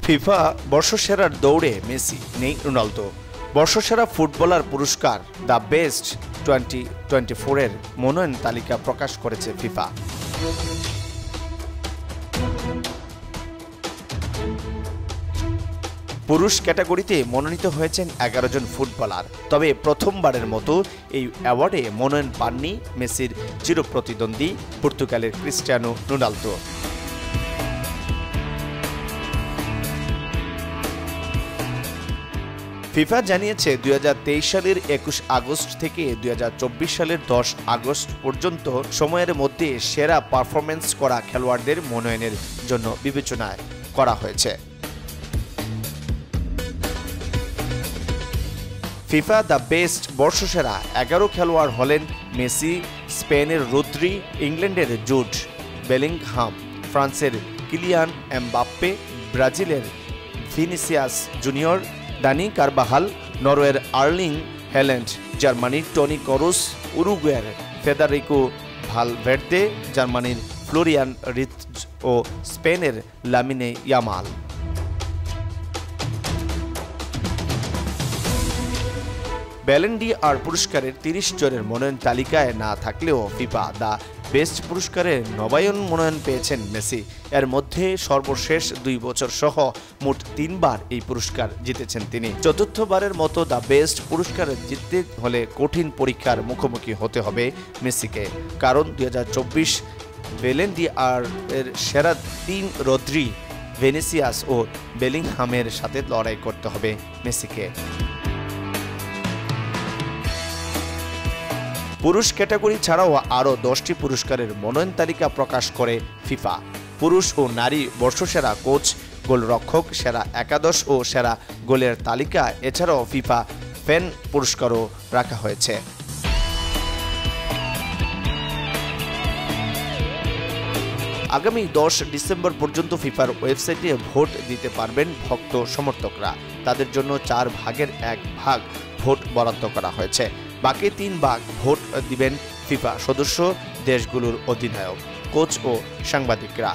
FIFA বর্ষসেরার দৌড়ে Messi, নেই Ronaldo. বর্ষসেরা ফুটবলার পুরস্কার দ্য বেস্ট 2024-এর মনোনয়ন তালিকা প্রকাশ করেছে ফিফা। পুরুষ ক্যাটাগরিতে মনোনীত হয়েছেন 11 জন ফুটবলার। তবে প্রথমবারের মতো এই অ্যাওয়ার্ডে মনোনয়ন পাননি মেসির চিরপ্রতিদ্বন্দ্বী পর্তুগালের ক্রিস্টিয়ানো রোনালদো। ফিফা জানিয়েছে 2023 সালের 21 আগস্ট থেকে 2024 সালের 10 আগস্ট পর্যন্ত সময়ের মধ্যে সেরা পারফরমেন্স করা খেলোয়াড়দের মনোনয়নের জন্য বিবেচনা করা হয়েছে। ফিফা দ্য বেস্ট বর্ষসেরা 11 খেলোয়াড় হলেন মেসি, স্পেনের রদ্রি, ইংল্যান্ডের জুড বেলিংহাম, ফ্রান্সের কিলিয়ান এমবাপ্পে, ব্রাজিলের ভিনিসিয়াস জুনিয়র, দানি কারবাহাল, নরওয়ের আর্লিং হ্যাল্যান্ড, জার্মানির টনি ক্রুস, উরুগুয়ের ফেদারিকো ভালভের্দে, জার্মানির ফ্লোরিয়ান রিৎজ ও স্পেনের লামিনে ইয়ামাল। ব্যালন ডি আর পুরস্কারের 30 জনের মনোনয়ন তালিকায় না থাকলেও ফিফা দ্য বেস্ট পুরস্কারের নবায়ন মনোনয়ন পেয়েছেন মেসি। এর মধ্যে সর্বশেষ 2 বছর সহ মোট 3 বার এই পুরস্কার জিতেছেন তিনি। চতুর্থবারের মতো দ্য বেস্ট পুরস্কার জিততে হলে কঠিন পরীক্ষার মুখোমুখি হতে হবে মেসিকে, কারণ 2024 ব্যালন ডি আর এর সেরা 3 রদ্রি, ভিনিসিয়াস ও বেলিংহামের সাথে লড়াই করতে হবে মেসিকে। পুরুষ ক্যাটাগরি ছাড়াও আরও 10টি পুরস্কারের মনোনয়ন তালিকা প্রকাশ করে ফিফা। পুরুষ ও নারী বর্ষসেরা কোচ, গোলরক্ষক, সেরা একাদশ ও সেরা গোলের তালিকা এছাড়াও ফিফা ফ্যান পুরস্কারও রাখা হয়েছে। আগামী 10 ডিসেম্বর পর্যন্ত ফিফার ওয়েবসাইটে ভোট দিতে পারবেন ভক্ত সমর্থকরা। তাদের জন্য 4 ভাগের 1 ভাগ ভোট বরাদ্দ করা হয়েছে। বাকি 3 ভাগ ভোট দিবেন ফিফা সদস্য দেশগুলোর অধিনায়ক, কোচ ও সাংবাদিকরা।